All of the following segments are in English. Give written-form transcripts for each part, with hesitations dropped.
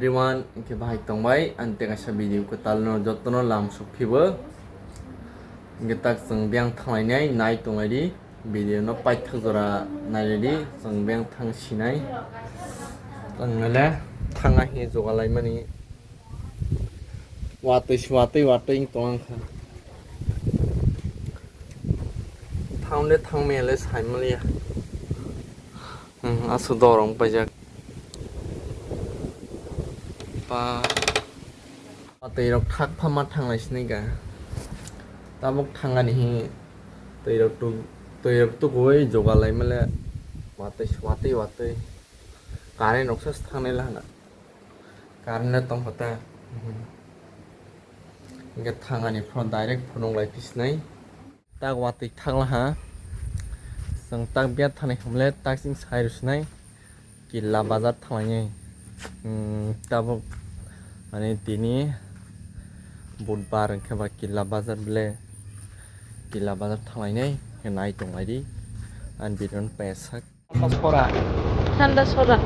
everyone, inke bahai tongbai ante nga sa video ko talno jotno lam sukhibo inke tak jeng byang thangnai nai tongai di video no paithak jora nai di jeng byang thang sinai tangale thanga he jogalai mani watoi ing tong kha thaunle thangmele saimali asu dorong pajak tei rok thak phama thanglai sini ga tabuk thangani hi tei rok tu goi jogalai male watoi karen oksas thangnai la na karen tong hota inge thangani from direct phunong lai pisnai tak watoi thangla ha sang tak bia thanai humle tak sing sai rusnai killa bazar thangai tabuk ani tini budbar keba killa bazar thangai nai tongai di an bidon pesak paspora Sanda sora.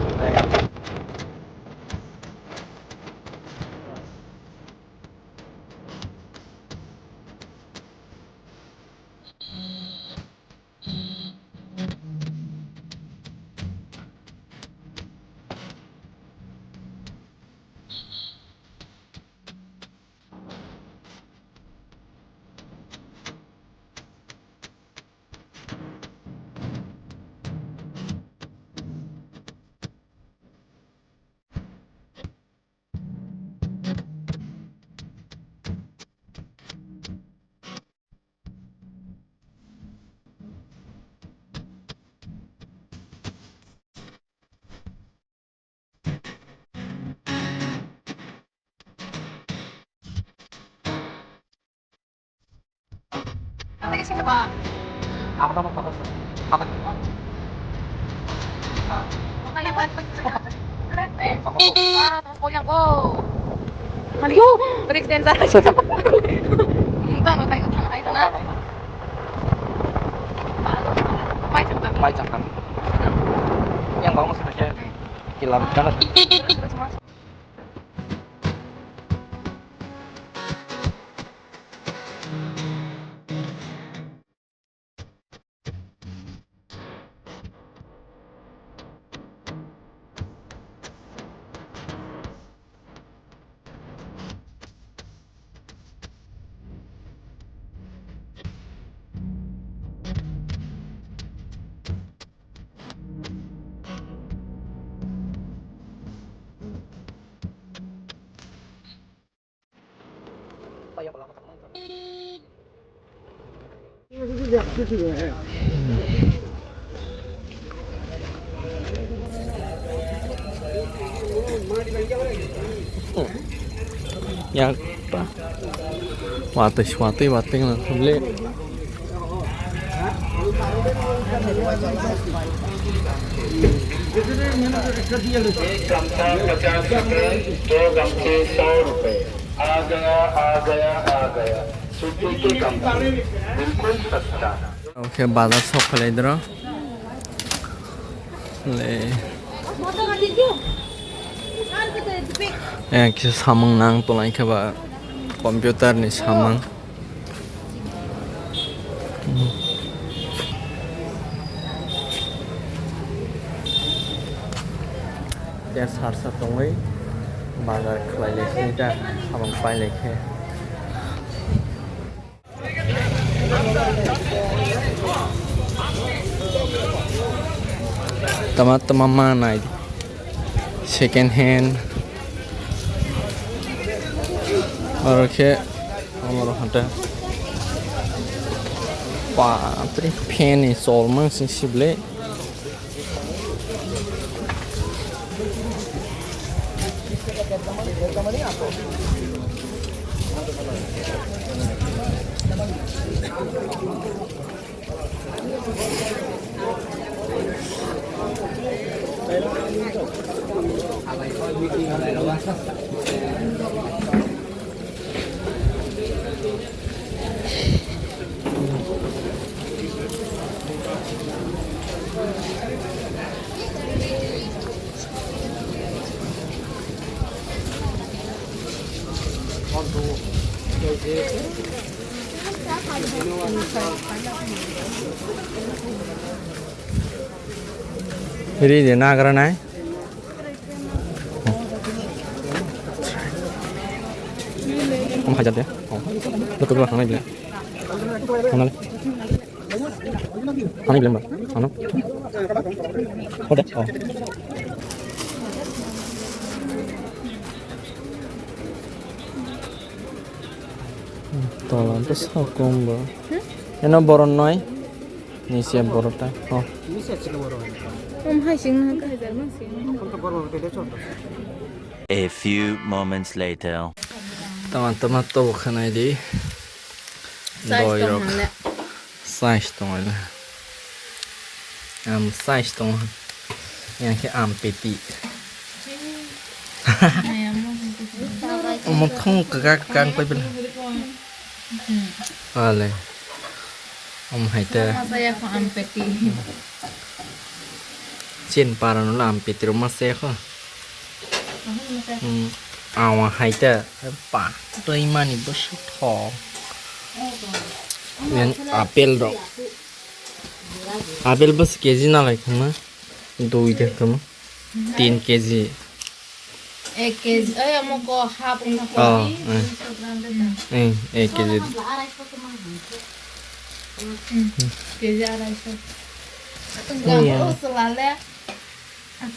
Nanti sini Pak. Apa nama Pak? Apa? Makanya Pak. Ako yang ko. Maliyo, balik din sa. Entah, tayo tangay na. Mai chẳng yang bóng sebenarnya kilam banget ya apa watoi lah beli oke bazar shop kali dro le kisah samang nang tolai kaba komputer nih samang dia sarsa tongai bazar kelai lekhe ita samang pai lekhe teman-teman mana ini second hand oke nomor ada patri pen is almost sensible Ini dia nagar nai. Kamu hajar dia. Oh, betul lah, mana bilang? Mana? Mana bilang mbak? Mana? Oh deh. Oh. Tolong terus aku mbak. Ini boron noi. Ini siap borota. Oh. A few moments later. Teman-teman tuh kena di doyrok size tong lah size tong yang ke peti mau thong kagakไปเป็นอะไรhai te saya kok ampeti chen para nó làm peti rumah saya kok hai te pa tôi mani bos thong yang apel dok apel bos kg ना like ना 2 इधर तुम 3 kg 1 kg हमको half eh 1 kg kg 250 enggak selalu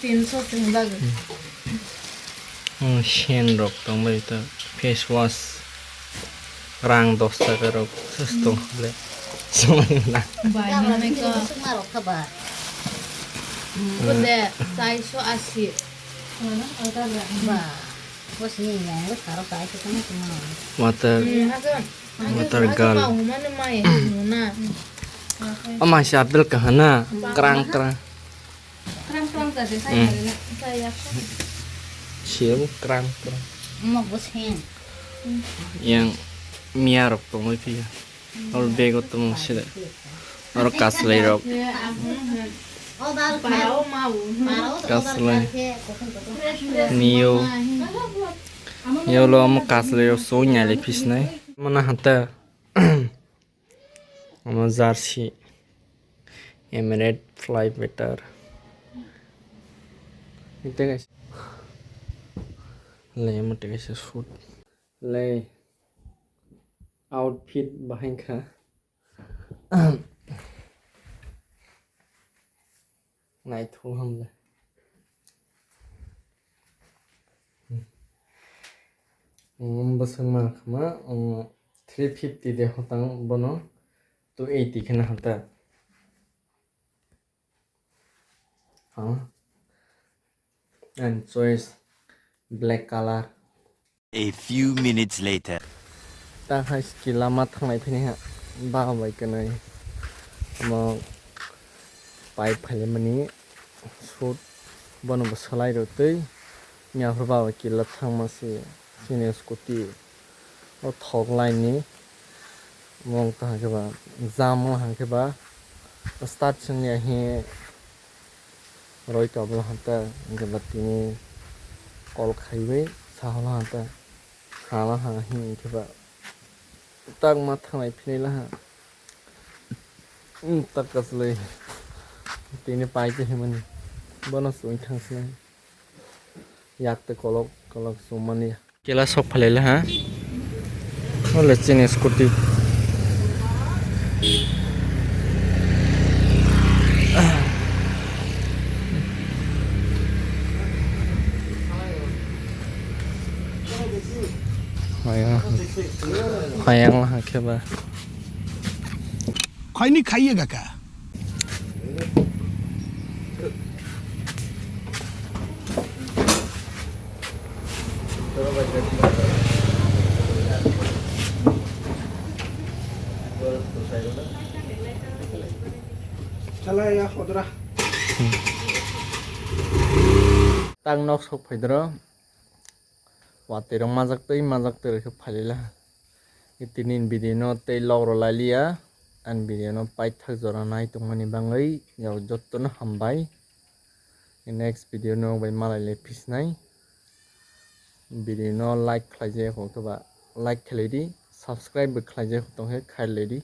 300 tinggal shen dok tong itu face wash rang 10 taka rok sestong le semuanya banyak mereka udah saya so asyik water gal masih apel kahana kerang siapa kerang yang miarok tong itu ya और bag तो मुझसे और कासले रोक कासले neo लो हम कासले रोक सोन्या ले पिस नहीं मना हता हम जार्सी एमिरेट फ्लाई बेटर इतने कैसे ले मटे कैसे शूट ले outfit bahan ka nai thu hum le basang ma khama 350 de hotang bono 280 khana hata and choice black color. A few minutes later. Ta hai skill lama thangai phini ha ba bai kanai mo pai phale mani shoot bono salai ro tei nya phra ba ki la thang ma se sine scooty o thok line ni mong ta ke ba jam ha ke ba start chung ya he roi ka ba ha ta ke ba tini kol khai bai sa la ha ta hala ha hi ke ba tak ma thangai phini la ha tak kasle tini pai ke himani bono suin thang sne yak te kolok sumani kela sok phale la ha ole chine scooty hayang lah ke ba खैनी खाइएगा क्या चला या खुदरा tang nok sok phaidro waterong majak tei ke phalila itinin video no tei logro lalia an video no pai thak jora nai tongmani bangai yaw jotto no hambai next video no bai malai le pisnai video no like khlaije ko to ba like khledi subscribe bो खालायजायो दं हे खाइलेरि